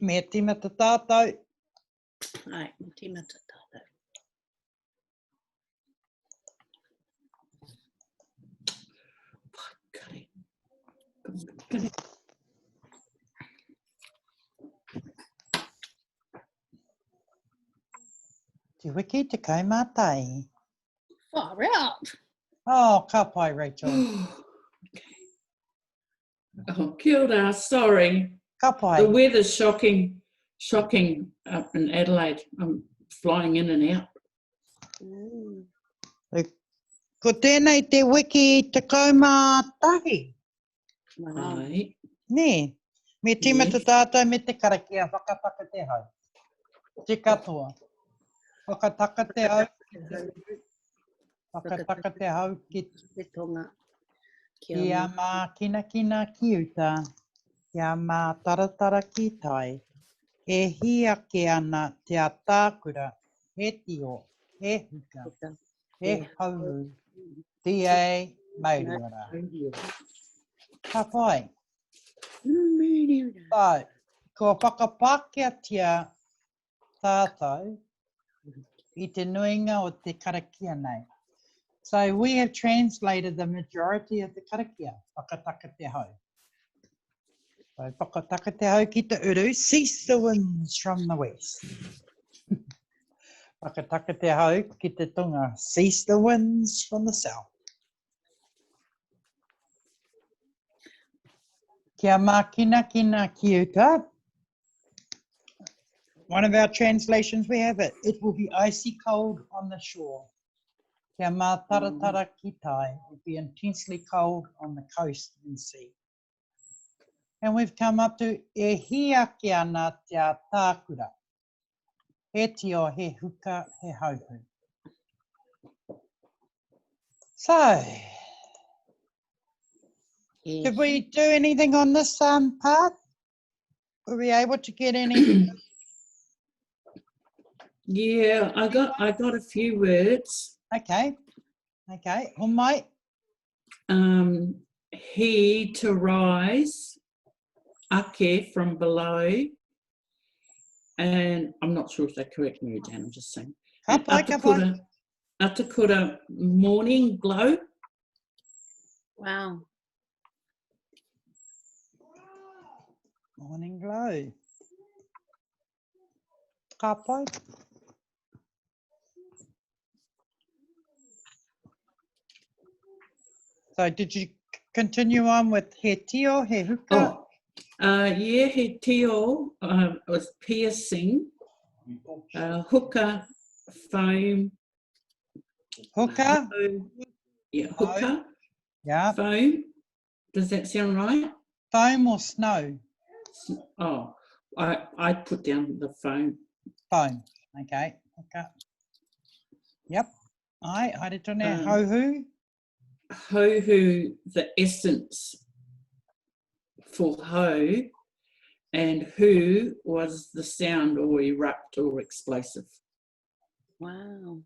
Me tīmata tātou. Ai, me tīmata tātou. Okay. Te wiki tekau mā tahi. Far out. Oh, ka pai, Rachel. Okay. Oh, kia ora, sorry. Ka pai. The weather's shocking up in Adelaide. I'm flying in and out. Ko tēnei te wiki tekau mā tahi. Ai. Ne, me tīmata tātou me te karakia whakataka te hau. Te katoa. Whakataka te hau. Whakataka te hau ki Te tonga. Kia mā kina ki uta. Kia mā taratara ki tai. E hia ke ana te atākura. He tio. He huka. He hauhu. T.A. Mauriora. Ka pai. So, kua whakapākeatia tātou I te nuinga o te karakia nei. So we have translated the majority of the karakia, whakataka te hau. So whakataka te hau ki te uru, cease the winds from the west. Whakataka te hau ki te tunga, cease the winds from the south. Kia mā kina ki uta. One of our translations we have it. It will be icy cold on the shore. Kia mā taratara ki tai. It will be intensely cold on the coast and sea. And we've come up to e hia ki ana te tākura. He tio, he huka, he hauhu. So, did we do anything on this part? Were we able to get any? Yeah, I got a few words. Okay. Homai. He to rise, ake from below, and I'm not sure if they're correct, Mary Jane, I'm just saying. Atakura morning glow. Wow. Morning glow. Ka pai. So did you continue on with he tio, he huka? Yeah, he tio was piercing, hookah, foam. Hookah? Yeah, hookah. Yeah. Foam. Does that sound right? Foam or snow? Oh, I put down the foam. Foam. Okay. Okay. Yep. I haere tone hauhu. Hauhu, the essence for ho, and hu was the sound or erupt or explosive. Wow.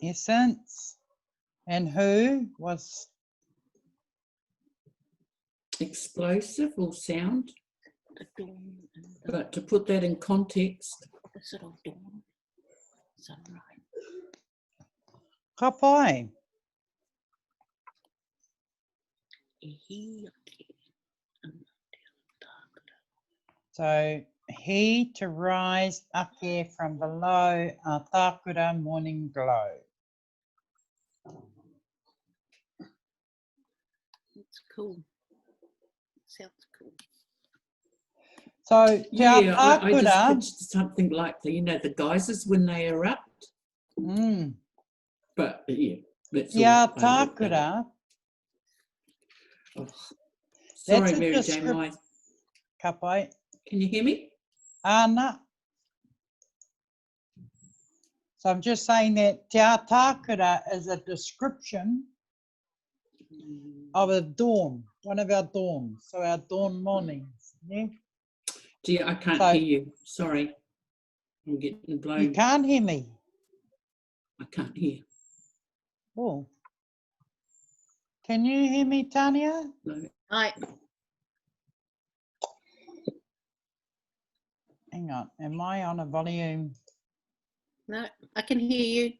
Essence. And who was? Explosive or sound. But to put that in context. The sort of dawn, sunrise. Ka pai. So, he to rise ake from below a tākura morning glow. It's cool. Sounds cool. So, yeah, I just pictured something like the geysers when they erupt. But yeah, that's all. Yeah, tākura. Oh, sorry, Mary Jane. Ka pai. Can you hear me? Ana. So I'm just saying that te tākura is a description of a dawn, one of our dawns, so our dawn mornings. Yeah? Gee, I can't hear you. Sorry. I'm getting blown. You can't hear me? I can't hear. Oh. Can you hear me, Tanya? No. Right. Hang on, am I on a volume? No, I can hear you.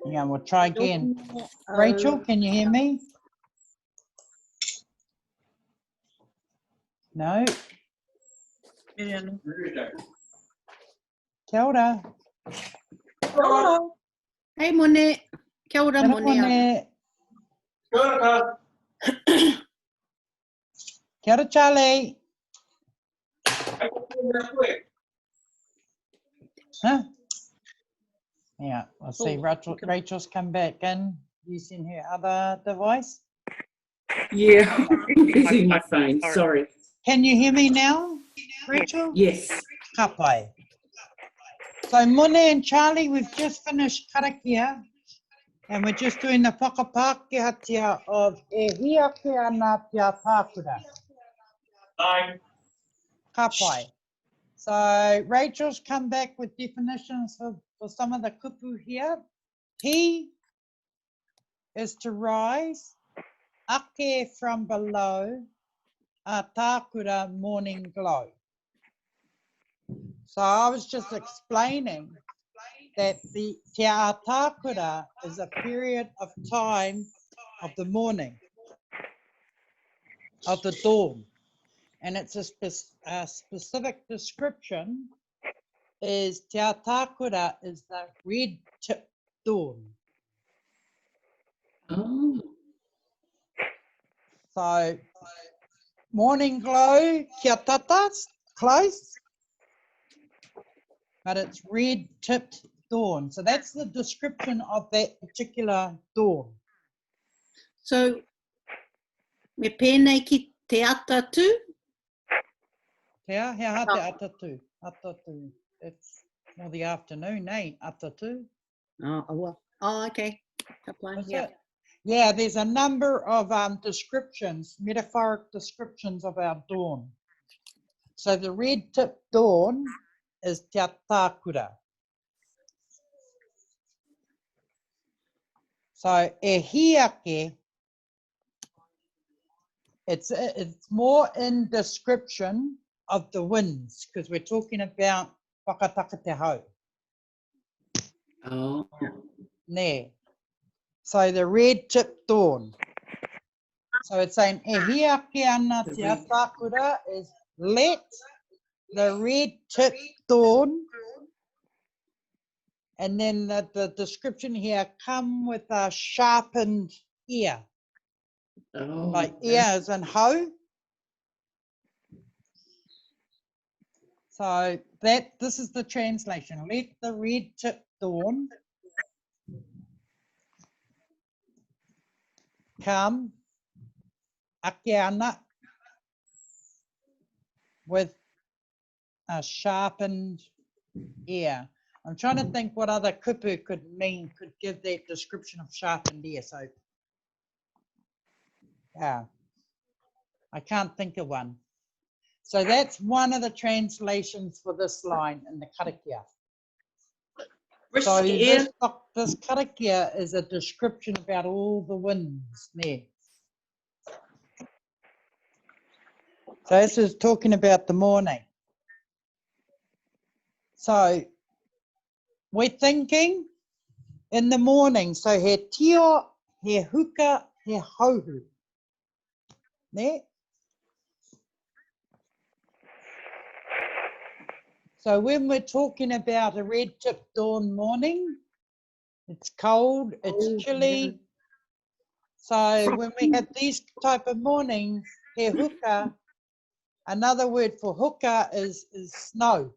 Hang on, we'll try again. Oh, Rachel, can you hear me? No? Kia ora. Hey, Mone. Kia ora, Kia Mone. ora. Kia ora, Charlie. Huh? Yeah, I'll see. Rachel's come back in using her other device. Yeah, using my phone. Sorry. Can you hear me now, Rachel? Yes. Kapai. So Mone and Charlie, we've just finished karakia, and we're just doing the whakapākehātia of e hia ke ana pia pākura. Kapai. So Rachel's come back with definitions for some of the kupu here. He is to rise, ake from below, a tākura morning glow. So I was just explaining that the te tākura is a period of time of the morning, of the dawn. And it's a specific description is te tākura is the red tip dawn. Oh. So morning glow, kia tatas, close, but it's red tipped dawn. So that's the description of that particular dawn. So, me pēnei ki te ata tū? He aha te atatu, atatu. It's more the afternoon, eh? Atatu. Oh, well. Oh, okay. That's Yeah. it. Yeah, there's a number of descriptions, metaphoric descriptions of our dawn. So the red tip dawn is te tākura. So e hiake, it's more in description of the winds, because we're talking about whakataka te hau. Oh. Ne. So the red tip dawn. So it's saying e hiake ana te tākura is let the red tip dawn, and then the description here, come with a sharpened ear. Oh. Like ear as in hoe. So this is the translation. Let the red tip dawn come ake ana with a sharpened ear. I'm trying to think what other kupu could give that description of sharpened ear. So yeah, I can't think of one. So that's one of the translations for this line in the karakia. So this karakia is a description about all the winds there. So this is talking about the morning. So we're thinking in the morning. So he tio, he huka, he hauhu. There. So when we're talking about a red tip dawn morning, it's cold, it's chilly. Yeah. So when we have these type of mornings, he huka, another word for huka is snow.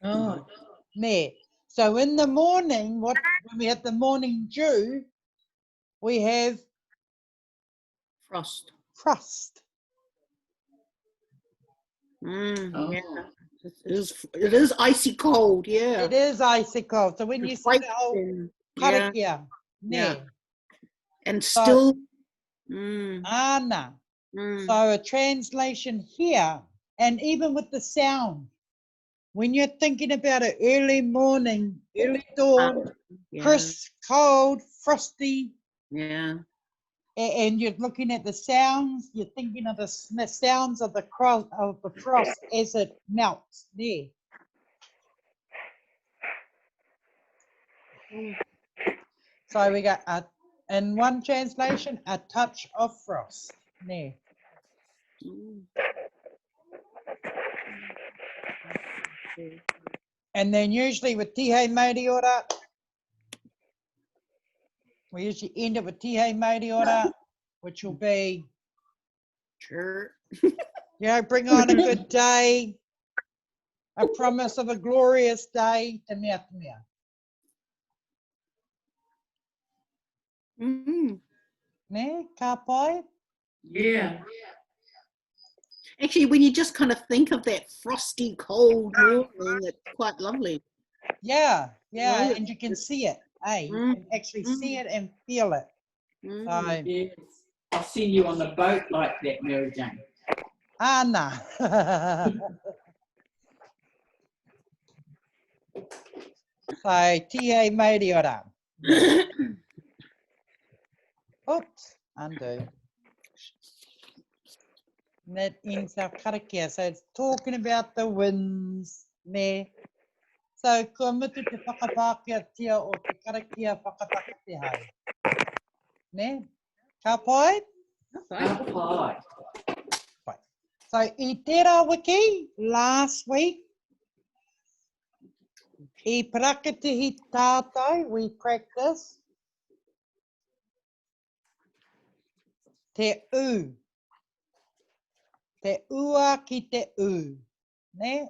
Oh. Ne. So in the morning, when we have the morning dew, we have Frost. frost. Oh. Yeah. It is icy cold, yeah. It is icy cold. So when you see the whole karakia, yeah. ne. And still, ana. So a translation here, and even with the sound, when you're thinking about an early morning, early dawn, crisp, cold, frosty Yeah. And you're looking at the sounds, you're thinking of the sounds of the frost as it melts there. So we got in one translation, a touch of frost there. And then usually with Tihe Mauri Ora, we usually end it with Tihe Mauri Ora, which will be, Sure. bring on a good day, a promise of a glorious day, te mea te mea. Ne, ka pai? Yeah. Actually, when you just kind of think of that frosty, cold morning, it's quite lovely. Yeah, No, and you can see it, you can actually see it and feel it. So, Yes. I've seen you on the boat like that, Mary Jane. Anna. So, Tihe Mauri Ora. Oops, undo. And that ends our karakia. So it's talking about the winds, ne? So kua mutu te whakapākea tia o te karakia whakataka te hai. Ne? Ka pai? Pie. Pai. So I tērā wiki, last week, I prakatihi tātou, we practice te u. Te ua ki te u. Ne?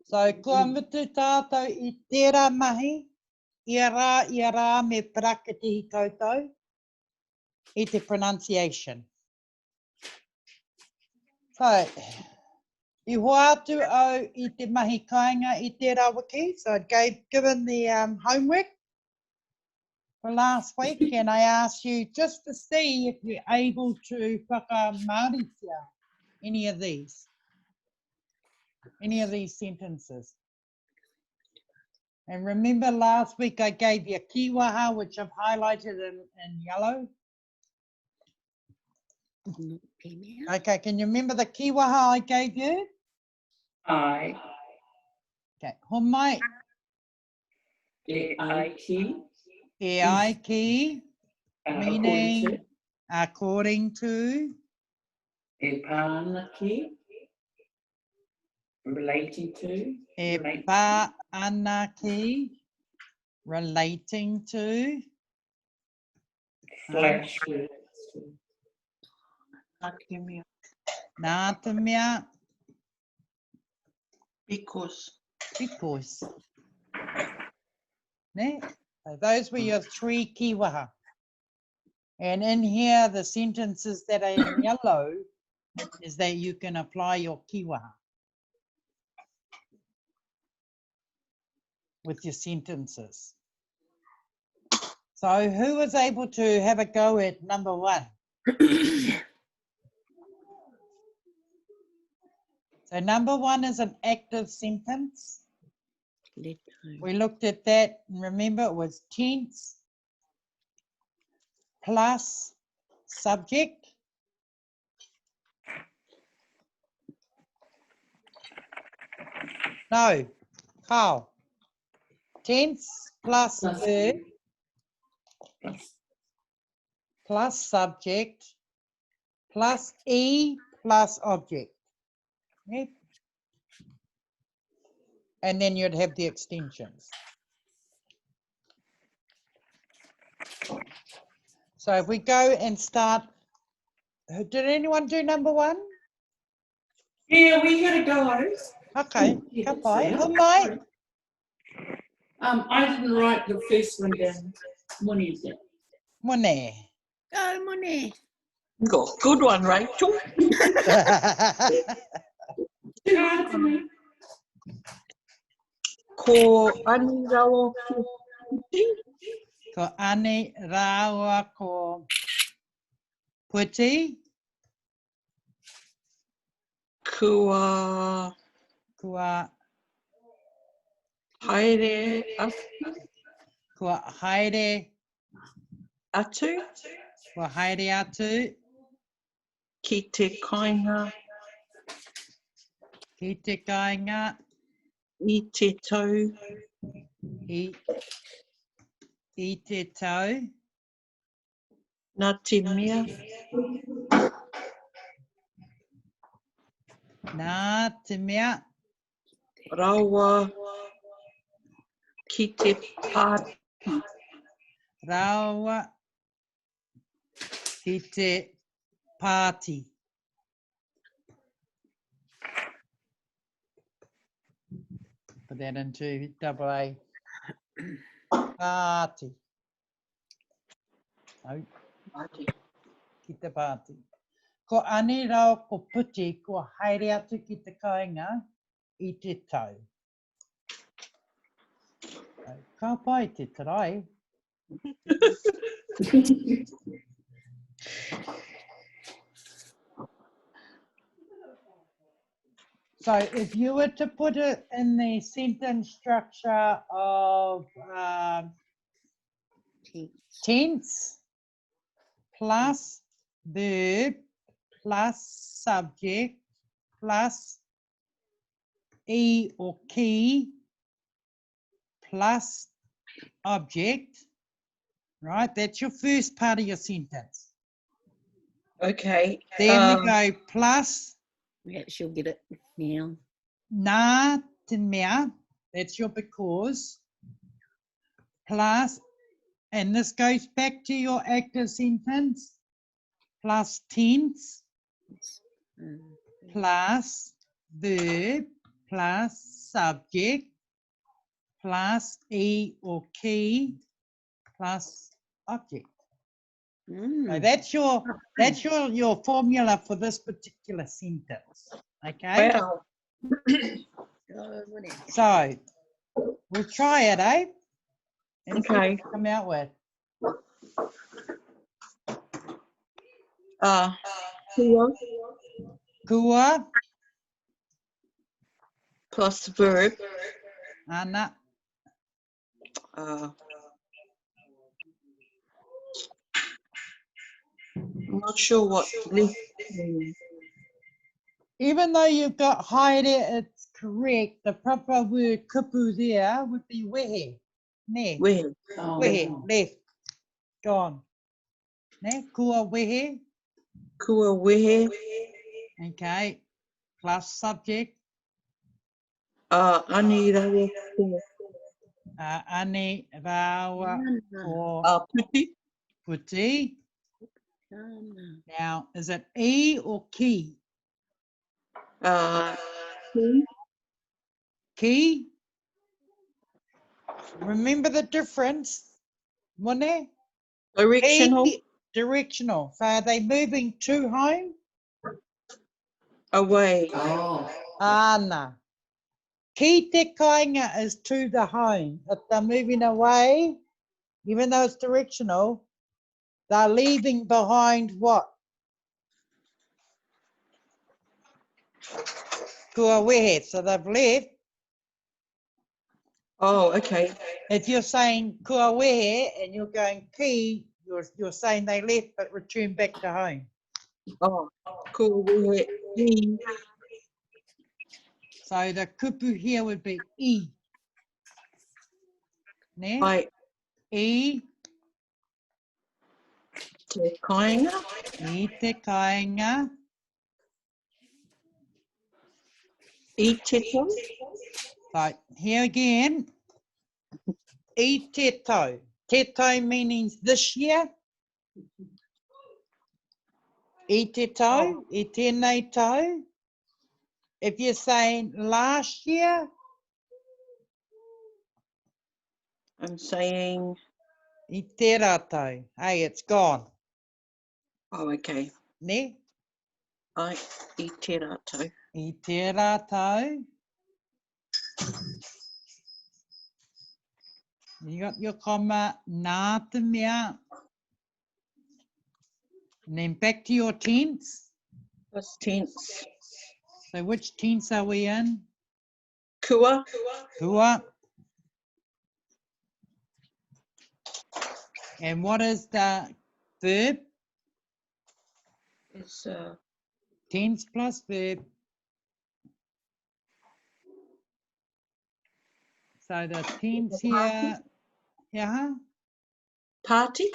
So kua mutu tātou I tērā mahi, ia rā me prakatihi koutou, I te pronunciation. So, I hoa atu au I te mahi kāinga I tērā wiki, so I given the homework for last week, and I asked you just to see if you're able to whaka-Māoritia any of these sentences. And remember last week I gave you kiwaha, which I've highlighted in yellow. Okay, can you remember the kiwaha I gave you? I. Okay, homai, E aiki. e ai ki, meaning according to, E pānaki. Relating to. e pā ana ki, relating to, Flash. nā te mea, Because. Ne? So those were your three kiwaha. And in here, the sentences that are in yellow is that you can apply your kiwaha with your sentences. So who was able to have a go at number one? So number one is an active sentence. We looked at that, and remember it was tense plus subject. No, Carl. Tense plus verb plus subject plus E plus object. Yep. And then you'd have the extensions. So if we go and start, did anyone do number one? Yeah, we had a go. Okay, Yeah, ka pai. that's Oh, mate. I didn't write the first one down. What is it? Mone. Go, money. Good one, Rachel. Too hard for me. Ko ani rawa puti, Ko ane rawa ko puti, kua kua haere afi, Kua haere, atu, kua haere atu, ki te kainga, ki te kāinga, i te tau, i te tau, nā te mea, nā te mea, rawa, ki te pāti, rawa, ki te pāti. Put that into double A. Pāti. No, ki te pāti. Ko ane rau ko puti, ko haere atu ki te kāinga i te tau. Ka pai te tarai. So if you were to put it in the sentence structure of tense plus verb plus subject plus e or key plus object, right? That's your first part of your sentence. okay. Then we go plus Yeah, she'll get it now. nā te mea, that's your because, plus, and this goes back to your active sentence, plus tense, plus verb, plus subject, plus e or key, plus object. So that's your formula for this particular sentence. Okay. Wow. So we'll try it, eh? And see what Okay. we come out with. Kua Kua, plus verb. ana, I'm not sure what left means. even though you've got haere, it's correct. The proper word kupu there would be wehe. Ne, Where? Oh, wehe, left, gone. Ne, kua wehe, Kua wehe. okay, plus subject, Ani rawa ko. ane, rawa, or Puti. puti. Now, is it e or ki? Ki. Ki? Remember the difference? Mone? Directional. Ki, directional. So are they moving to home? Away. oh, Ana. Ki te kāinga is to the home. If they're moving away, even though it's directional, they're leaving behind what? Kua wehe. So they've left. Oh, okay. If you're saying kua wehe and you're going ki, you're saying they left but returned back to home. Oh, kua wehe. Ki. So the kupu here would be e. Ne? Ai E, te kainga. e te kāinga. I te tau. So here again, e te tau. Te tau meaning this year. E te tau, e tēnei tau. If you're saying last year, I'm saying, e tērā tau. Hey, it's gone. oh, okay. Ne? I I te rātou. E tērā tau. You got your comma, nā te mea. And then back to your tense. Past tense. So which tense are we in? Kua. Kua. And what is the verb? It's Tense plus verb. So the tense here, yeah. party.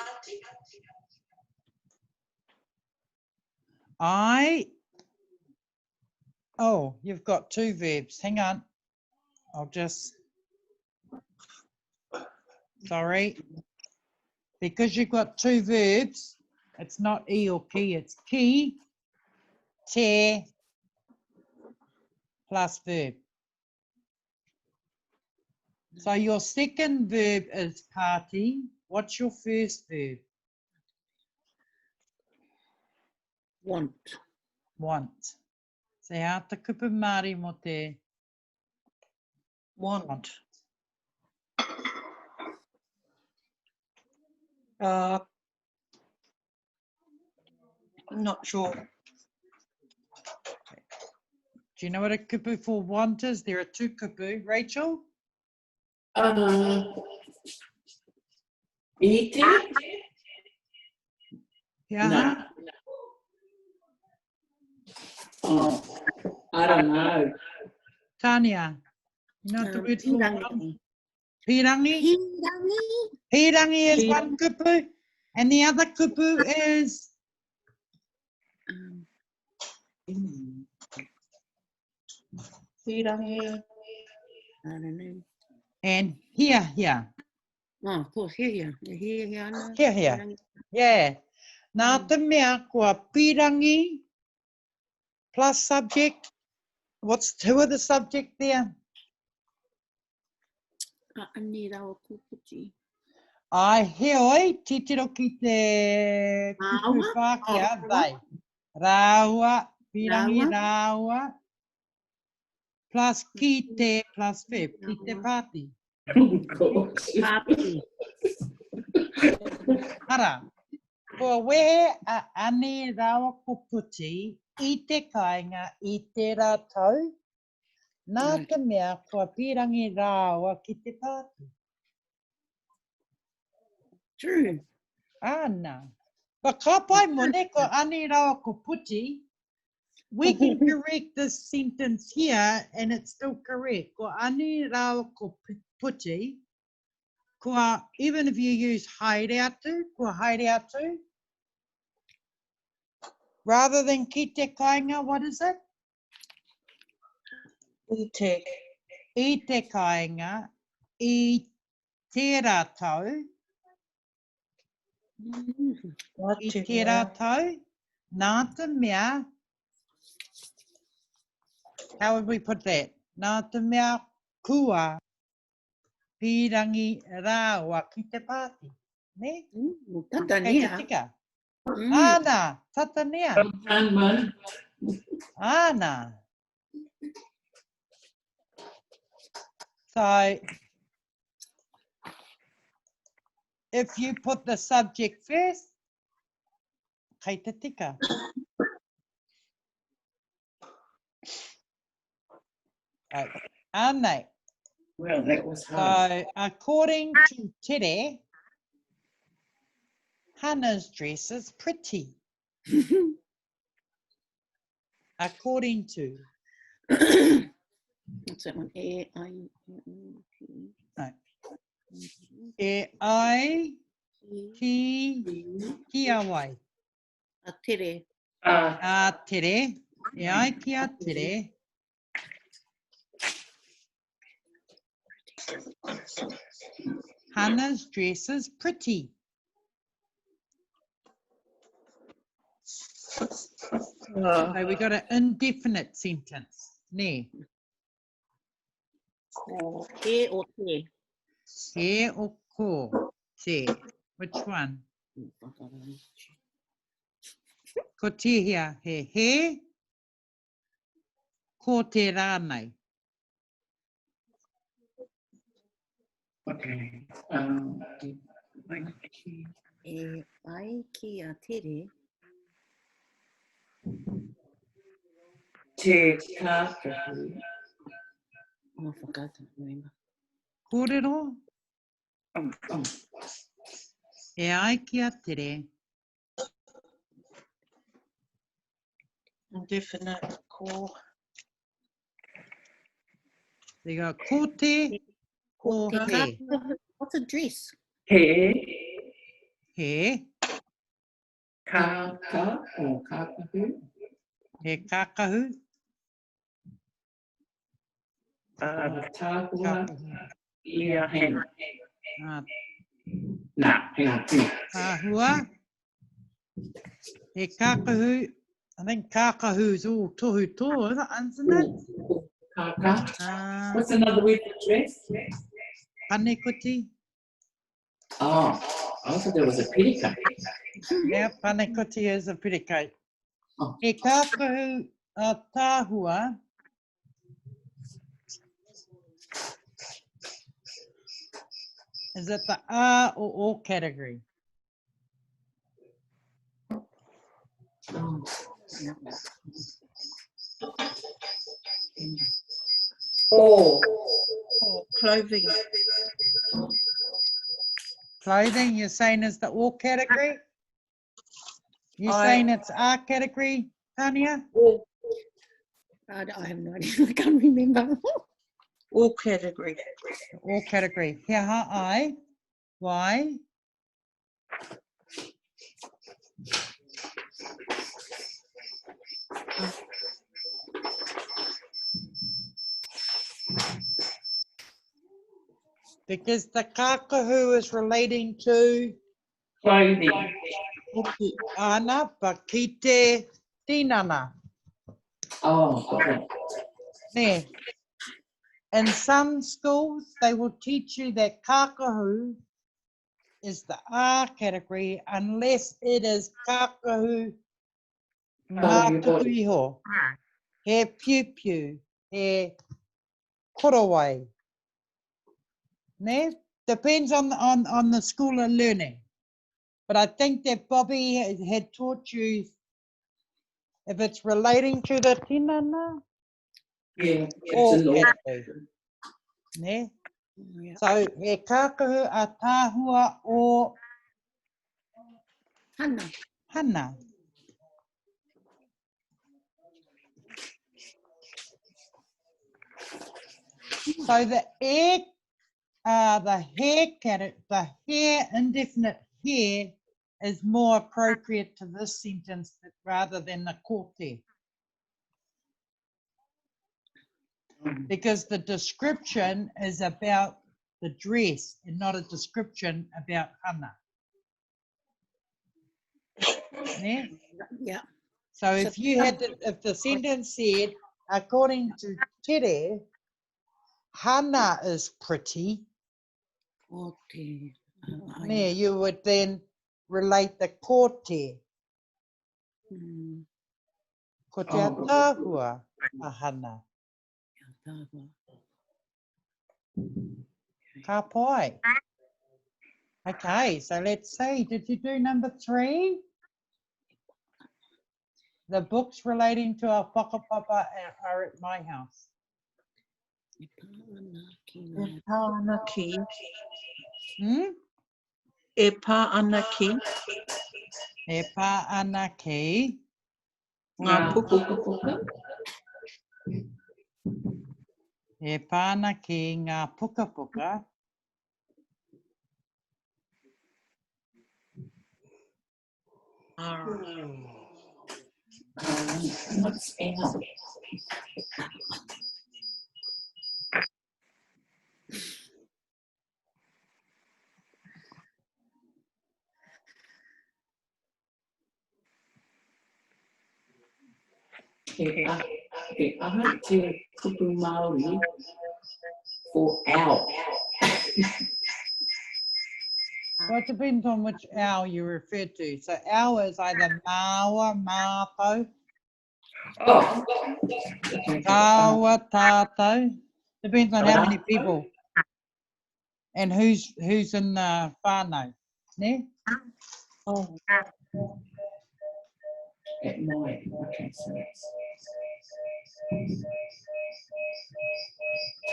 Oh, you've got two verbs. Hang on. I'll just, sorry. Because you've got two verbs, it's not e or ki, it's ki, te, plus verb. So your second verb is party. What's your first verb? Want. Want. Se hā te kupu Māori mo te Want. I'm not sure. Do you know what a kupu for want is? There are two kupu. Rachel? Ite? Yeah. No. Oh, I don't know. Tanya, you know what the word for want? Pirangi. Pirangi? Pirangi. Pirangi is one kupu, and the other kupu is Pirangi. I don't know. and here. Oh, of course, here. Here, Anna. Here. Yeah. Nā te mea kua pirangi plus subject. Who are the subject there? Ani rawa kuputi. Ai heoi, titiro ki te kupu Whākia, they. Rāua, pirangi rāua, plus ki te plus verb, ki te pāti. Of course. Papi. Ara, kua wehe a ane rawa kuputi i te kāinga i te rātau, nā te mea kua pirangi rāua ki te pāti. True. Ana. But ka pai mone ko ani rawa ko puti. We can correct this sentence here and it's still correct. Ko ani rawa ko puti. Ko even if you use haere atu, ko haere atu. Rather than ki te kāinga, what is it? Ite. I te kāinga, i te rātau, i te rātau, nā te mea. How would we put that? Nā te mea kua pirangi rāua ki te pāti. Ne? Kei te Tatania. tika. Āna, tatanea. Sometime, Āna. So, if you put the subject first, kei te tika. Right. Ānei. well, that was hard. So, according to Tere, Hannah's dress is pretty. According to. What's that one? A-I. No. E ai ki a wai. A tere. A tere. E ai ki a tere. Hannah's dress is pretty. So we got an indefinite sentence. Ne. E or te. He o ko. Te. Which one? Ko te hea. He. Ko te rānei. Okay. E ai ki a tere. Te kākahu. Oh, I forgot to remember. Kōrero. E ai kia tere. Indefinite ko. They go ko te or Te he. kākahu. What's a dress? He, He, kāka or kākahu, he kākahu. tāhua, Kākahu. ia hena. Ah, Nā, hang on. Tāhua. He kākahu. I think kākahu is all tohu tō, isn't it? Kāka. What's another word for dress? Panekoti. Oh, I thought there was a petticoat. Yeah, panekoti is a petticoat. Oh. He kākahu a tāhua. Is it the A or O category? Oh. Or clothing. Clothing, you're saying is the O category? You're I- saying it's A category, Tanya? Or, I have no idea. I can't remember. or category. O category. Here ha I. Why? Because the kākahu is relating to Clothing. Hoki. ana, but ki te tinana. Oh, got it. Ne. In some schools, they will teach you that kākahu is the A category unless it is kākahu ngā your tuku body. iho. He piu, he korowai. Ne? Depends on the school of learning. But I think that Bobby had taught you if it's relating to the tinana Yeah, it's or a law. category. Ne? Yeah. So he kākahu a tāhua o Hana. hana. So the the hair indefinite hair is more appropriate to this sentence rather than the kote, because the description is about the dress and not a description about hana. Yeah? Yeah. So if you had if the sentence said, according to Tere, hana is pretty, O te, yeah, you would then relate the kote, Mm, ko te tāhua a hana. tāhua. Ka pai. Okay, so let's see. Did you do number 3? The books relating to our whakapapa are at my house. E pāana ki E ngā pā ana ki. Hmm? E pā ana ki. E pā ana ki Ngā pupu. Puka. e pāna ki ngā puka puka. What's out? He aha te kupu Māori for owl. Well, it depends on which owl you refer to. So owl is either māua, mātou, Oh. tāua, tātou. Depends on how many people and who's in the whānau. Ne? Oh, At night. Okay, so that's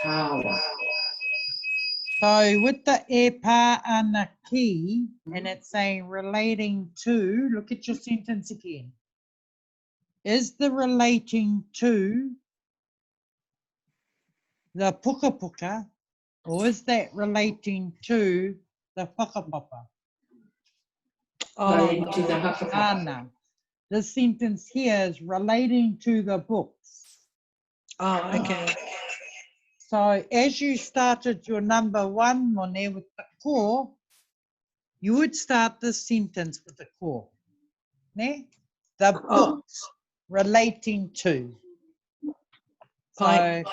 Tawa. So with the e pā ana ki, and it's saying relating to, look at your sentence again. Is the relating to the puka puka, or is that relating to the whakapapa? Relating Oh, to the hakapapa. Ana. This sentence here is relating to the books. oh, okay. So as you started your number one, Mone, with the core, you would start this sentence with the core. Ne? The Oh. books relating to. So, Fine.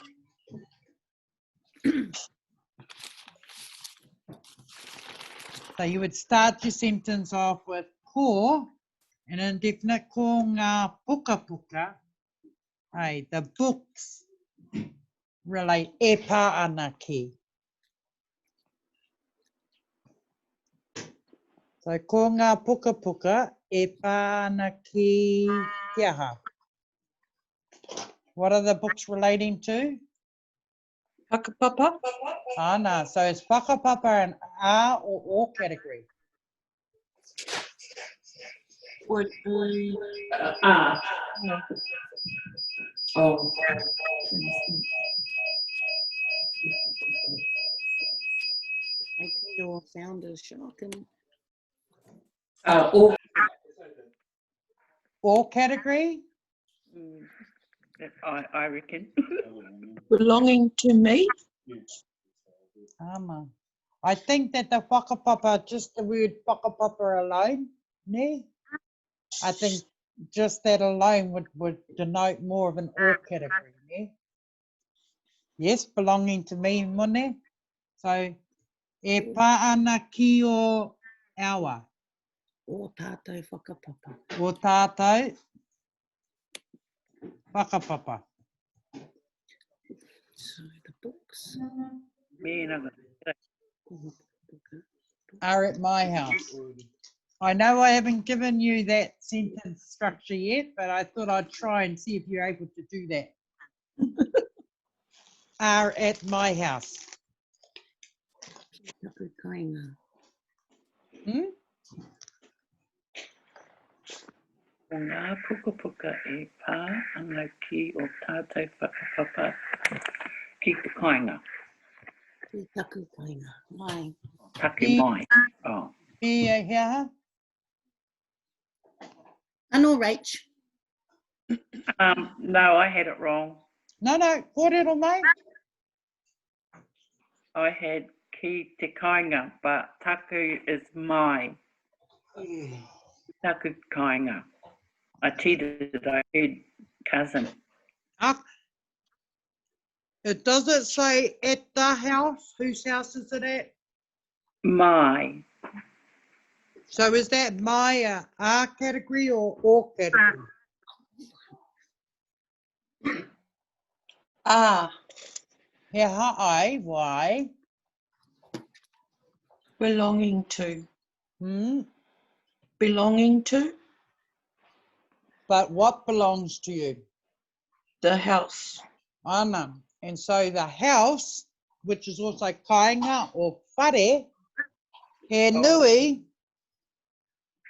so you would start your sentence off with core, an indefinite ko ngā puka puka. Hey, the books relate e pā ana ki. So ko ngā puka puka e pā ana ki te aha. What are the books relating to? Whakapapa? Ana, so it's whakapapa an A or O category. Would be. Ah. Oh. Your sound is shocking. Or O category? I reckon. Belonging to me? Ama. I think that the whakapapa, just the word whakapapa alone, ne? I think just that alone would denote more of an O category, ne? Yes, belonging to me, mone. So, e pā ana ki o awa, O tātou whakapapa. o tātou whakapapa. So the books Me and Are at my house. I know I haven't given you that sentence structure yet, but I thought I'd try and see if you're able to do that. Are at my house. taku kainga. Hmm? o ngā puka puka e pā ana ki o tātou whakapapa ki te kāinga. Te taku kainga. Mai. Take mai. Oh. Here, here. Anō, Rach. No, I had it wrong. No, kōrero mai. I had ki te kāinga, but taku is mai. Taku kāinga. I cheated, I heard cousin. Ah, does it say at the house? Whose house is it at? Mai. So is that my R category or O category? Ah, He haʻai, why? belonging to. Hmm? Belonging to But what belongs to you? the house. Ana. And so the house, which is also kāinga or whare, he nui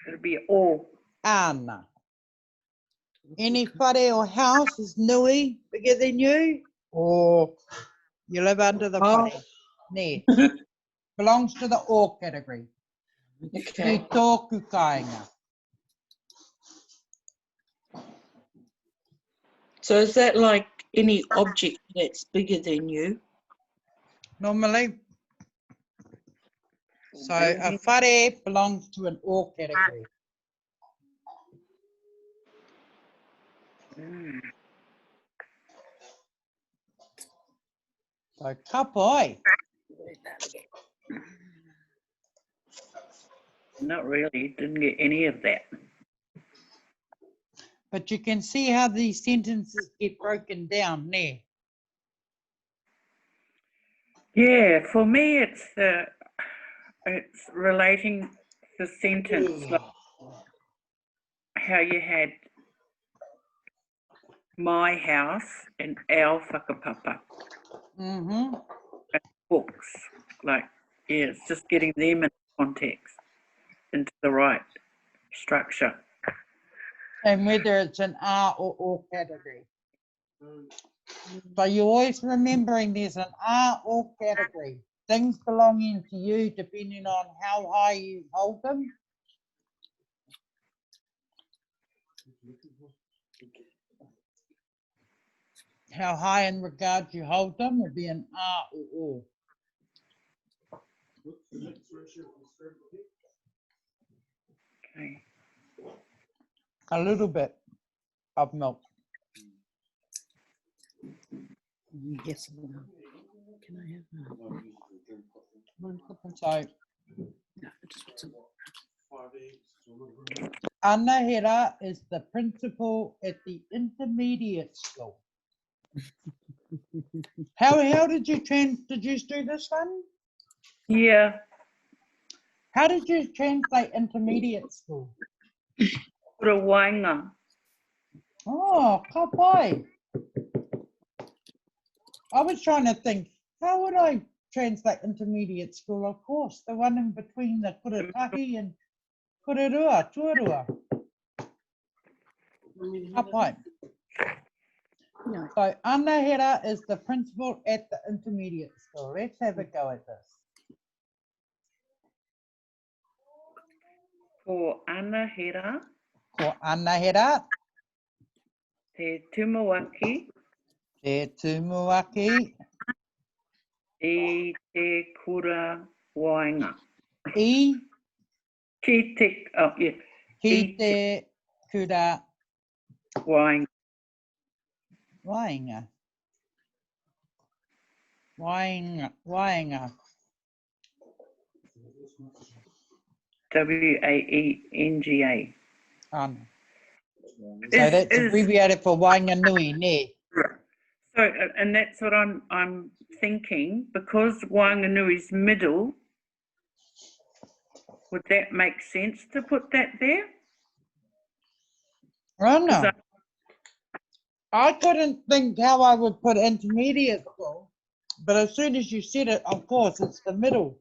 It'll be all. ana. Any whare or house is nui, bigger than you, or you live under the Oh. whare. Ne. Belongs to the O category. Okay. Te tōku kāinga. So is that like any object that's bigger than you? Normally. So a whare belongs to an O category. Mm. So kapai. Not really, didn't get any of that. But you can see how these sentences get broken down there. Yeah, for me it's relating the sentence, like how you had my house and our whakapapa Mm-hmm. books. Like, yeah, it's just getting them in context. into the right structure. And whether it's an R or O category. So you're always remembering there's an R or category. Things belonging to you depending on how high you hold them. How high in regard you hold them will be an R or O. Okay. A little bit of milk. Yes. Can I have one cup of So no, just put some. Anahera is the principal at the intermediate school. How did you do this one? Yeah, How did you translate intermediate school? pura wainga. Oh, ka pai. I was trying to think, how would I translate intermediate school? Of course, the one in between the kura tahi and kura rua, tuarua. Ka pai. No. So Anahera is the principal at the intermediate school. Let's have a go at this. Ko Anahera, Ko Anahera, te tumawaki, te tumuaki, I te kura wainga. I Ki te, oh yeah, ki te kura wainga. wainga. Wainga. Waenga. So that's abbreviated for Wainganui, ne? So, and that's what I'm thinking, because Wanganui's middle, would that make sense to put that there? I 'Cause know. I couldn't think how I would put intermediate school, but as soon as you said it, of course, it's the middle.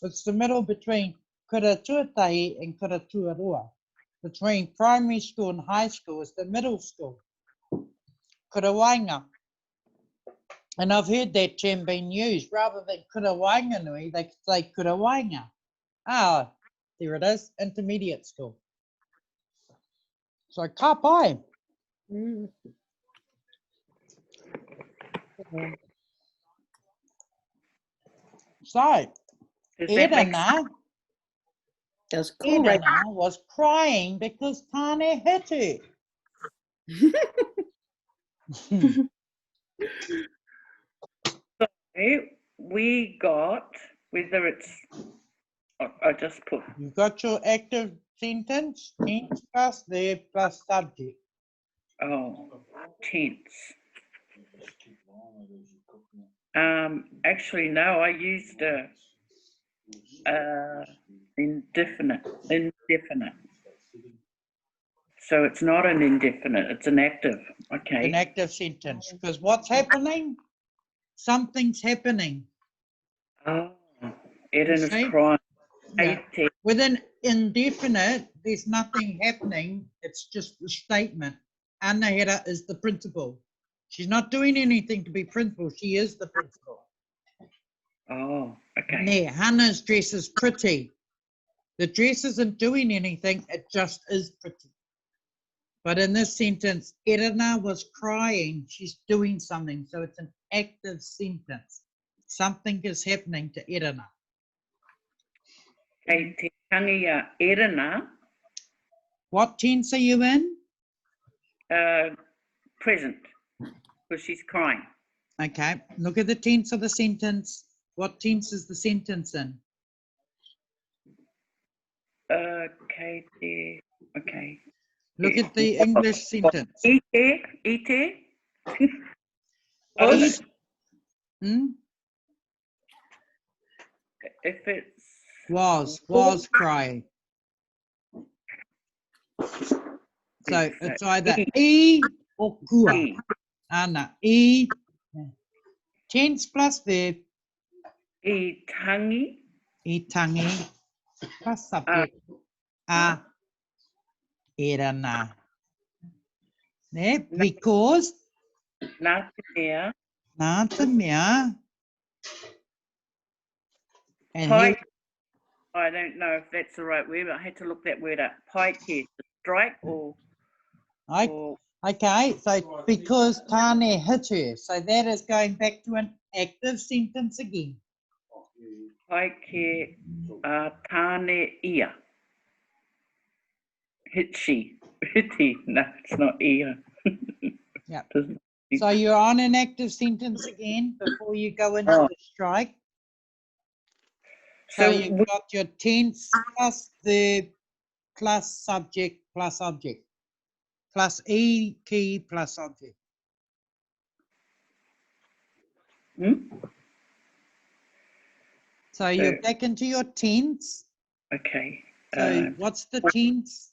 It's the middle between kura tuatahi and kura tuarua. Between primary school and high school is the middle school. Kura wainga. And I've heard that term being used. Rather than kura wainganui, they could say kura wainga. Ah, there it is, intermediate school. So ka pai. Mm. So does that make sense? Edna, Does cool right? Edna was crying because Tane hit her. We got, whether it's, I just put, You got your active sentence, tense plus verb plus subject. tense. Actually, no, I used indefinite. So it's not an indefinite, it's an active. Okay. An active sentence. Because what's happening? Something's happening. Oh, Eden is see? crying. Yeah. Ate. With an indefinite, there's nothing happening. It's just the statement. Anahera is the principal. She's not doing anything to be principal. She is the principal. Oh, okay. Ne, Hannah's dress is pretty. The dress isn't doing anything. It just is pretty. But in this sentence, Edna was crying. She's doing something. So it's an active sentence. Something is happening to Edna. Kei te tangia Edna, What tense are you in? present, because she's crying. Okay, look at the tense of the sentence. What tense is the sentence in? Kei te, okay. Look at the English sentence. Ite. Was. Hmm? If it's Was crying. So it's either E or kua. E. Ana, E. Tense plus verb. I tangi. E tangi. plus subject, a, era nā. Ne? Because Nā te mea, nā te mea, and pai, here, I don't know if that's the right word, but I had to look that word up. Pai ke, to strike or okay, so because tāne hit her, so that is going back to an active sentence again. pai ke tāne ia. Hit she. Hiti. No, it's not ia. Yep. Doesn't- So you're on an active sentence again before you go into Oh. the strike. So you've got your tense plus verb plus subject plus object plus e key plus object. So you're So- back into your tense. Okay. So what's the tense?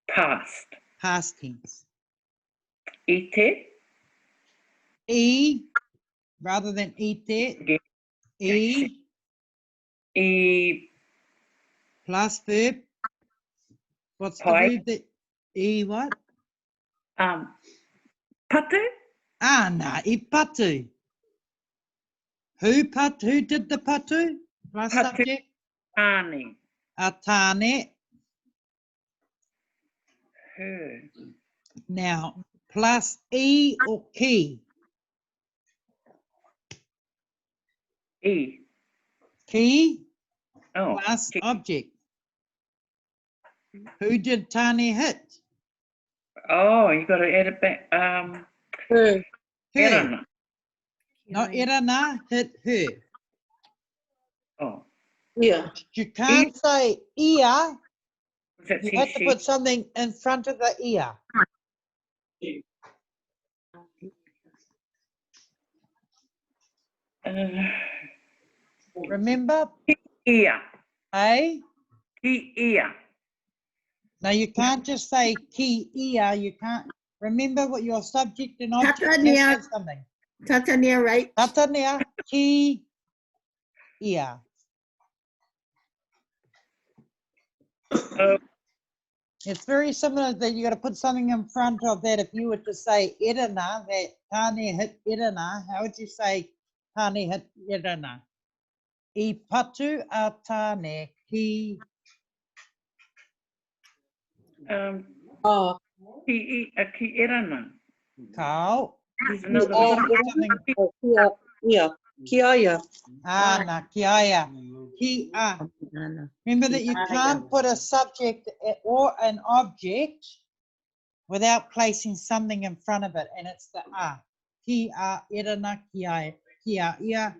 Past. Past tense. Ite. E rather than ite. Again. E E. plus verb. What's the Pai. verb that e what? Patu. Ah, na, I patu. Who did the patu? Plus Patu. subject. Tāne. A tāne. Her. Now, plus e or key. E. Key Oh. plus ke- object. Who did Tani hit? Oh, you got to add it back. Her. Her. Erana. Not Erana, hit her. Oh. Yeah. You can't say ear. Was that You he, have to she? put something in front of the ear. Remember? Ia. Eh? Ki ia. Now you can't just say ki ear. You can't. Remember what your subject and object has to Tatania. say something. Tatania, right? Tatania, ki ear. Oh, It's very similar that you got to put something in front of that. If you were to say Irana, that Tani hit Irana, how would you say Tani hit Irana? I patu a Tane ki Oh. ki erana. kau. There's You another gotta one. put something Yeah. Kiaya. na kiaya ki a. Remember that you can't put a subject or an object without placing something in front of it, and it's the a. Ki a irana kiaya kia ia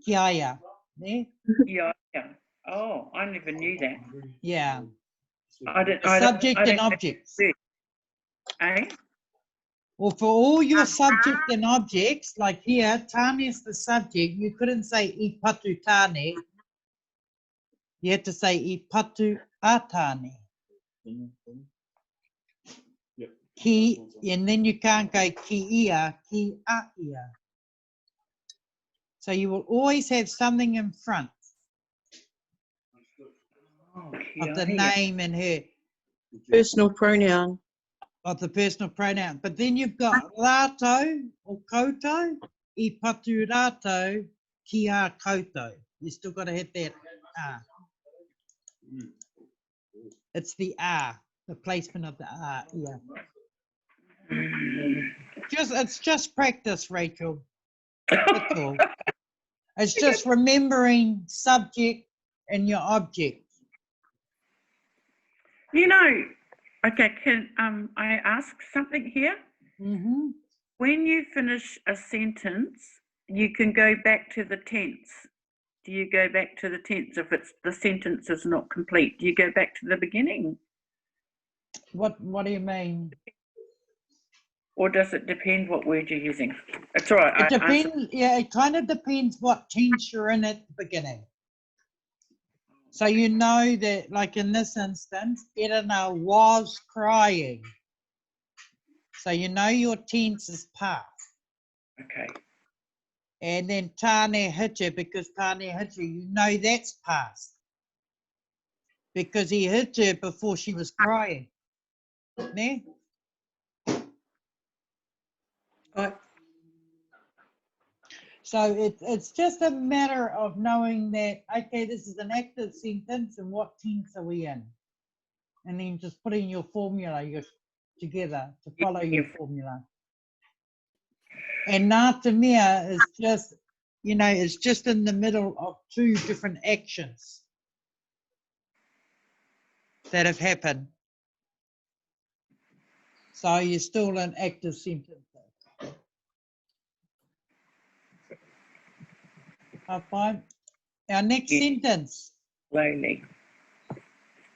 kiaya. Yeah. Yeah, yeah. Oh, I never knew that. Yeah. I didn't. A subject and objects. Eh? Well, for all your subject and objects, like here, Tane is the subject. You couldn't say I patu Tane. You had to say I patu a Tane. Ki, and then you can't go ki ia, ki a ia. So you will always have something in front Oh, of the kia ia. name and her, Personal pronoun. of the personal pronoun. But then you've got rato or koto, I patu rato, ki a koto. You still got to hit that a. It's the a, the placement of the a. Yeah. It's just practice, Rachel. That's all. It's just remembering subject and your object. You know, okay, can I ask something here? Mm-hmm. When you finish a sentence, you can go back to the tense. Do you go back to the tense if it's the sentence is not complete? Do you go back to the beginning? What do you mean? Or does it depend what word you're using? It's all right. It depends. Yeah, it kind of depends what tense you're in at the beginning. So you know that, like in this instance, Irina was crying. So you know your tense is past. Okay. And then Tane hit you, because Tane hit you, you know that's past. because he hit her before she was crying. Ne? I, So it's just a matter of knowing that, okay, this is an active sentence and what tense are we in? And then just putting your formula together to follow your formula. And nā te mea is just, you know, it's just in the middle of two different actions that have happened. So you're still in active sentences. Fine. Our next sentence. Slowly.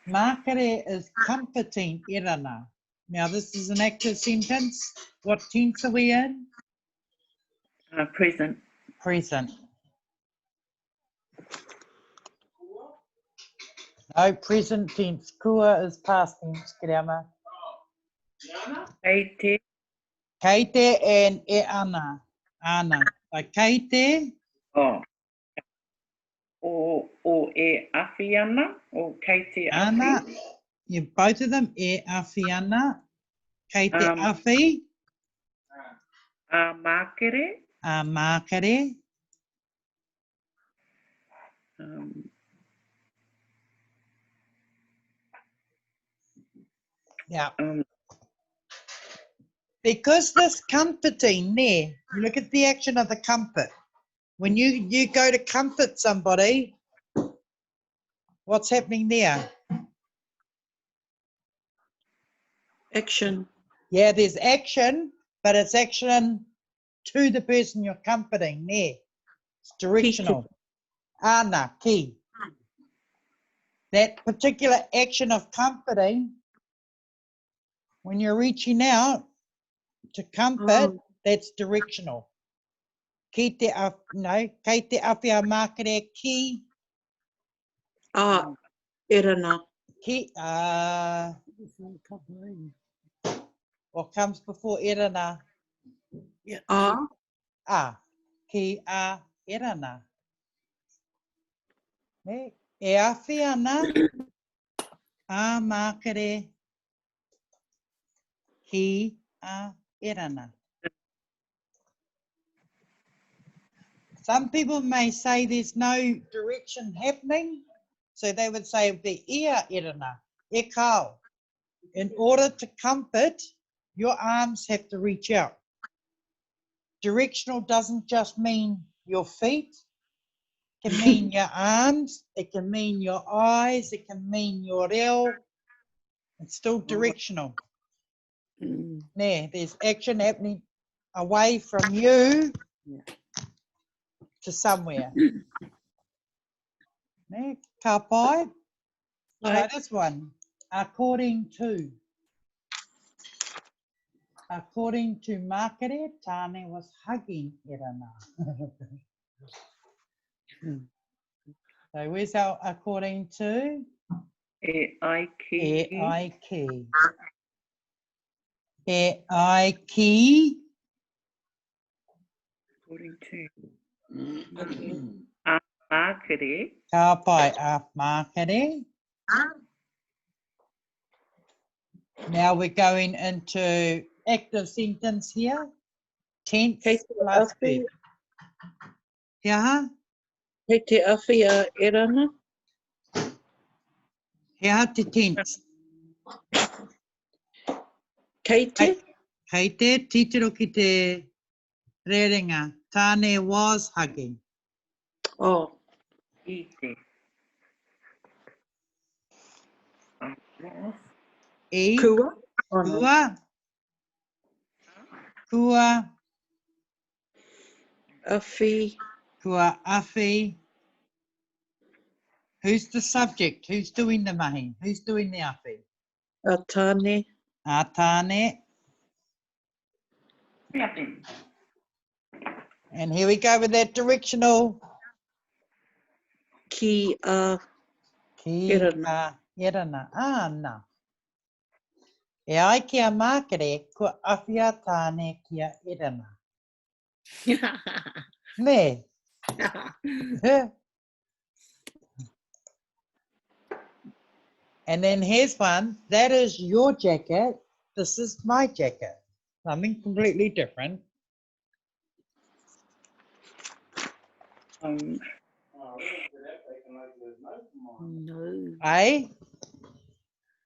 Makere is comforting irana. Now this is an active sentence. What tense are we in? Present. Present. No, present tense. Kua is past tense, Kirama. Kei te, Keite and e ana. Ana. So keite, oh. O e awhi ana, o kei te awhi. ana. You both of them. E awhi ana. Keite awhi. A mākere, A makere. Yeah. Because this comforting there, you look at the action of the comfort. When you go to comfort somebody, what's happening there? Action. Yeah, there's action, but it's action to the person you're comforting there. It's directional. Ana, ki. That particular action of comforting, when you're reaching out to comfort, that's directional. Ki te kei te awhia makere ki. Erana. Ki, what comes before erana? Ki erana. Ne? E awhi ana, a makere, ki erana. Some people may say there's no direction happening, so they would say the ia erana, e kau. In order to comfort, your arms have to reach out. Directional doesn't just mean your feet. It can mean your arms, it can mean your eyes, it can mean your reo. It's still directional. There, there's action happening away from you to somewhere. Ne, ka pai. So this one, according to Makere, Tane was hugging Irana. So where's our according to? e ai ki. E ai ki. E ai ki. According to. A mākere, Ka pai a Makere. Now we're going into active sentence here. Tense Kei te plus awhi, verb. Yeah. kei te awhi a erana. Hea te tense. Kei te. Kei te titiro ki te rerenga. Tāne was hugging. Oh, i te. E. kua. Oh, no. Kua. Kua. Awhi. Kua awhi. Who's the subject? Who's doing the mahi? Who's doing the awhi? A tāne. A tāne. Nothing. And here we go with that directional. Ki a Ki erana. a erana. Ana. E ai ki a makere, kua awhia tāne ki a erana. Ne. And then here's one. That is your jacket. This is my jacket. Something completely different. Um, No. Eh?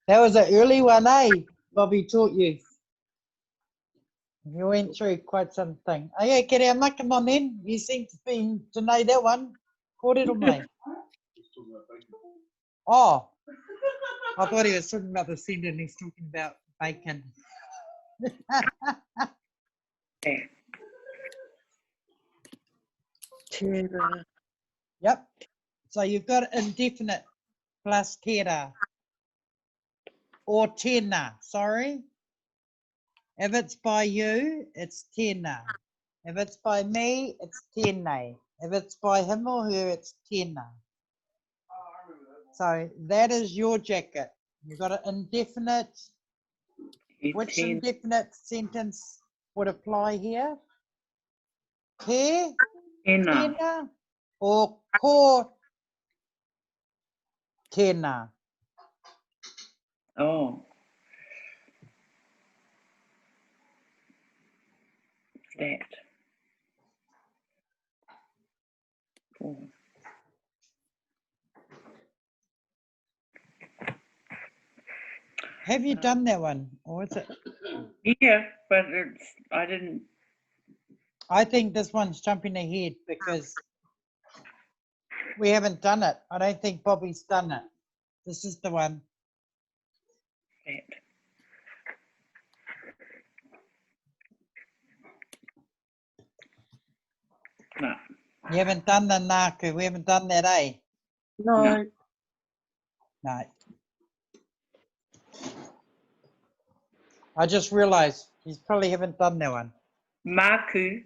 That was an early one, eh? Bobby taught you. You went through quite something. Oh, yeah, Kere Ama, come on then. You seem to know that one. Kōrero mai. Oh, I thought he was talking about the sender and he's talking about bacon. yeah. Tera. Yep. So you've got indefinite plus tera or tena, sorry. If it's by you, it's tena. If it's by me, it's tene. If it's by him or her, it's tena. So that is your jacket. You've got an indefinite. Which Ten. indefinite sentence would apply here? Ke, Tena. tena, or ko tena? Oh. That. Oh. Have you done that one? Or is it? Yeah, but it's, I didn't. I think this one's jumping ahead because we haven't done it. I don't think Bobby's done it. This is the one. That. No. You haven't done the naku. We haven't done that, eh? No. No. I just realized you probably haven't done that one. Maku.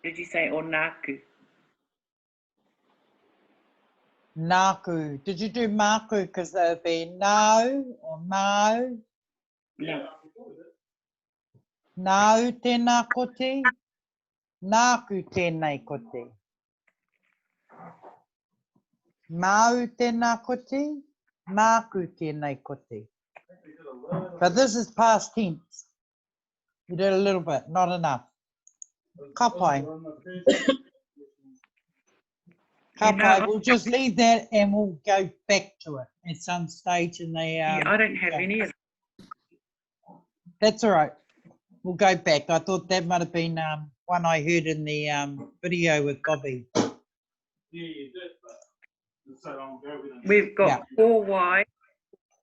Did you say or naku? Naku. Did you do maku? Because there would be no or no. No. Nau tēnā kote. Nāku tēnei kote. Mau tēnā kote. Māku tēnei kote. But this is past tense. You did a little bit, not enough. Kapai. Kapai. We'll just leave that and we'll go back to it at some stage in the. Yeah, I don't have yeah. any of That's all right. We'll go back. I thought that might have been one I heard in the video with Bobby. We've got Yeah. 4Y,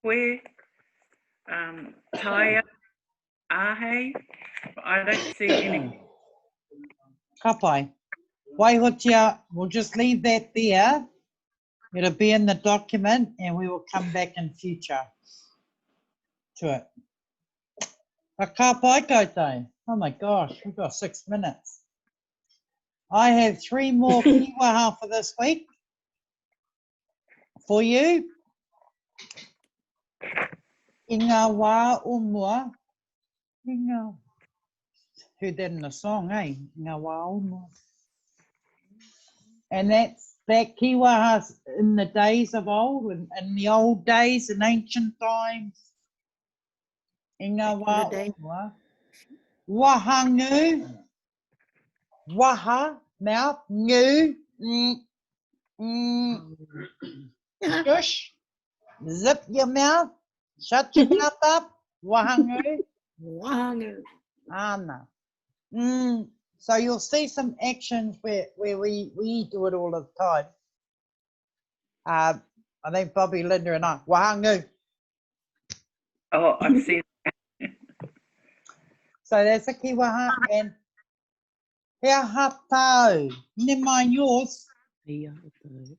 where, Taia, Ahe. I don't see any. Kapai. Waihotia, we'll just leave that there. It'll be in the document and we will come back in future to it. A kapai koutou. Oh my gosh, we've got 6 minutes. I have 3 more kiwaha for this week. For you. I ngā wā o mua. Heard that in the song, eh? I ngā wā o mua. And that's that kiwaha in the days of old, in the old days, in ancient times. I ngā wā o mua. Wahangu. Waha, mouth, ngu. Shush. Zip your mouth. Shut your mouth up. Wahangu. Wahanga. Ana. So you'll see some actions where we do it all the time. I think Bobby, Linda and I. Wahangu. Oh, I've seen. So that's a kiwaha and hea hatau. Never mind yours. Hea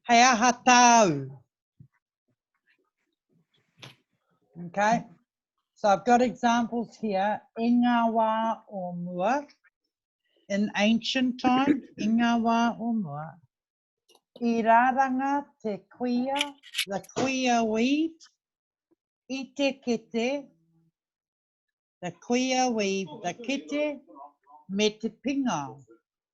hatau. Okay. So I've got examples here. I ngā wā o mua. In ancient times, I ngā wā o mua. I rāranga te kuia, the kuia weed. I te kete, the kuia weed, the kete, me te pingao,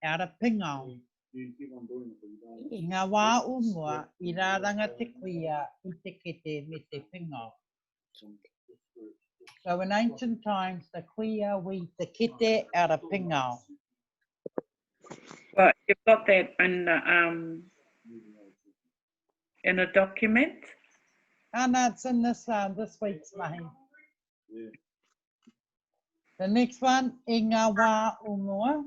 out of pingao. Ngā wā umua I rāranga te kuia I te kete me te whinga. So in ancient times, the kuia we the kete out of pingao. Well, you've got that in a document. And it's in this week's mahi. The next one, I ngā wā umua,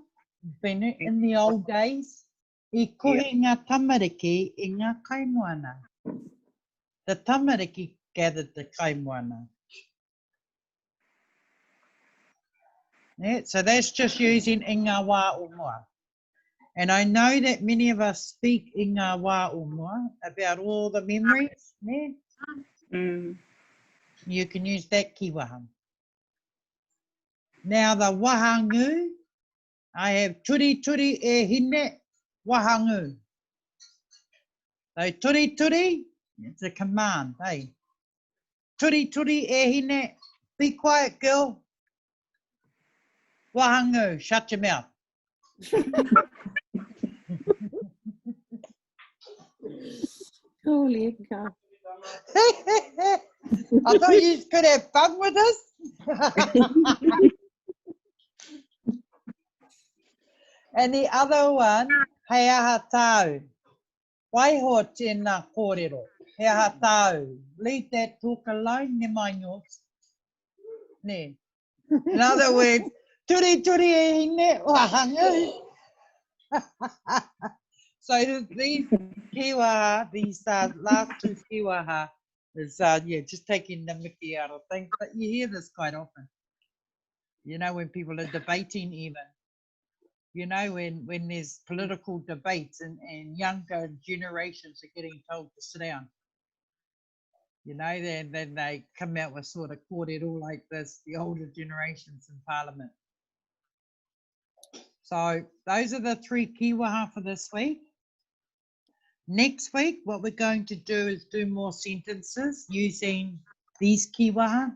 been in the old days, I kohe ngā tamariki I ngā kaimoana. The tamariki gathered the kaimoana. Yeah, so that's just using I ngā wā umua. And I know that many of us speak I ngā wā umua about all the memories. Yeah? Mm. You can use that kiwaha. Now the wahangu, I have turi turi e hine wahangu. So turi turi, it's a command, hey. Turi turi e hine, be quiet girl. Wahangu, shut your mouth. Holy cow. I thought you could have fun with us. And the other one, hei aha tau. Waiho tēnā kōrero. Hei aha tau. Leave that talk alone, ne mai ngos. Ne. In other words, turi turi e hine wahanga. So these kiwaha, these last two kiwaha, is yeah, just taking the mickey out of things. But you hear this quite often. You know, when people are debating even. You know, when there's political debates and younger generations are getting told to sit down. You know, then they come out with sort of kōrero like this, the older generations in Parliament. So those are the three kiwaha for this week. Next week, what we're going to do is do more sentences using these kiwaha.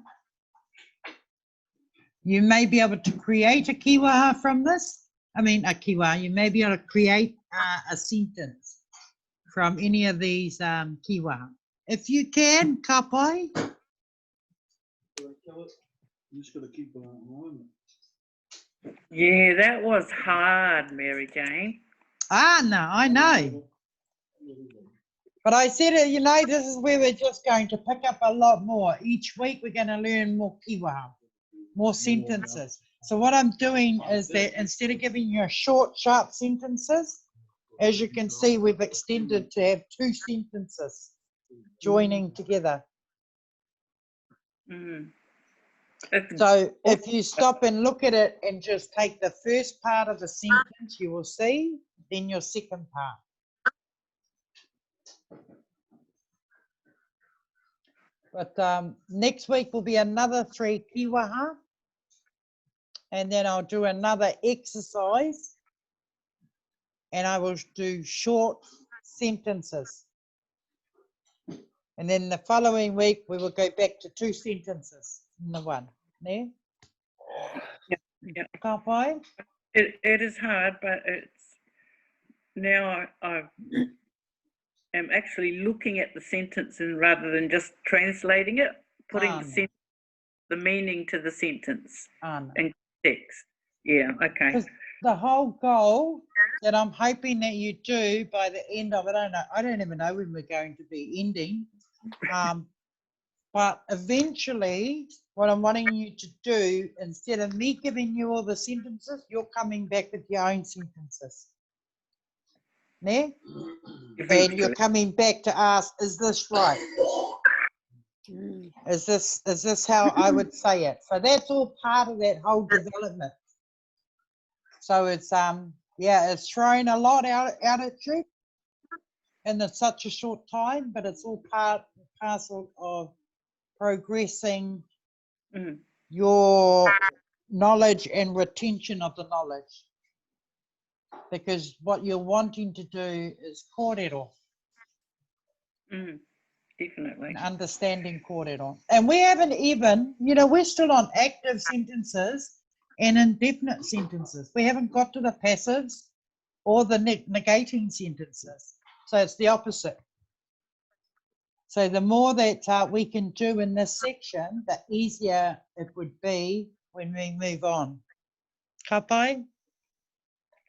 You may be able to create a kiwaha from this. I mean, a kiwaha. You may be able to create a sentence from any of these kiwaha. If you can, kapai. Yeah, that was hard, Mary Jane. No, I know. But I said, you know, this is where we're just going to pick up a lot more. Each week we're going to learn more kiwaha, more sentences. So what I'm doing is that instead of giving you short, sharp sentences, as you can see, we've extended to have two sentences joining together. Mm. So if you stop and look at it and just take the first part of the sentence, you will see, then your second part. But next week will be another 3 kiwaha. And then I'll do another exercise. And I will do short sentences. And then the following week, we will go back to 2 sentences in the one. Yeah? Yeah. Kapai? It is hard, but it's now I am actually looking at the sentence and rather than just translating it, putting the meaning to the sentence and text. Yeah, okay. 'Cause the whole goal that I'm hoping that you do by the end of it, I don't even know when we're going to be ending. But eventually, what I'm wanting you to do, instead of me giving you all the sentences, you're coming back with your own sentences. Ne? And you're coming back to ask, is this right? Is this how I would say it? So that's all part of that whole development. So it's yeah, it's thrown a lot out at you in such a short time, but it's all part and parcel of progressing your knowledge and retention of the knowledge. Because what you're wanting to do is kōrero. Definitely. Understanding kōrero. And we haven't even, you know, we're still on active sentences and indefinite sentences. We haven't got to the passives. or the negating sentences. So it's the opposite. So the more that we can do in this section, the easier it would be when we move on. Ka pai?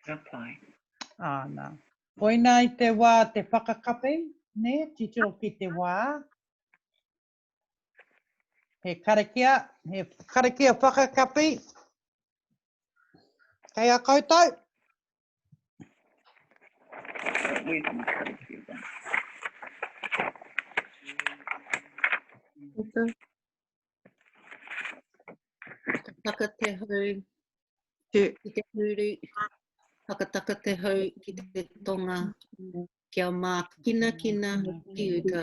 Apply. Ah, no. Poina i te wā te whakakapi, ne, titiro ki te wā. He karakia whakakapi. Kei a koutou. We didn't cut a few then. Taka te hau Te ki te huru. Taka te hau ki te tonga. Kia mā kina ki uka.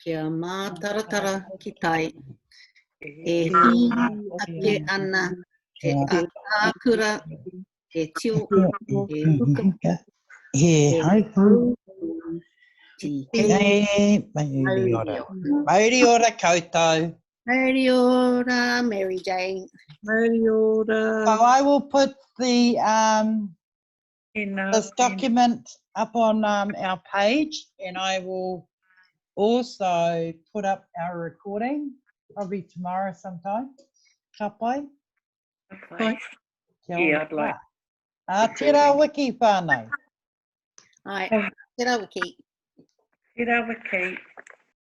Kia mā taratara ki tai. E hi ake ana te ākura, e tio, e uka, He haiku. ti Hei, mauri ora. Mauri ora koutou. Haere ora, Mary Jane. So I will put the this document up on our page, and I will also put up our recording probably tomorrow sometime. Ka pai? Apply. Kia Yeah, ora I'd like wā. Tērā wiki whānau. Ai, te rā wiki. Get over, Kate.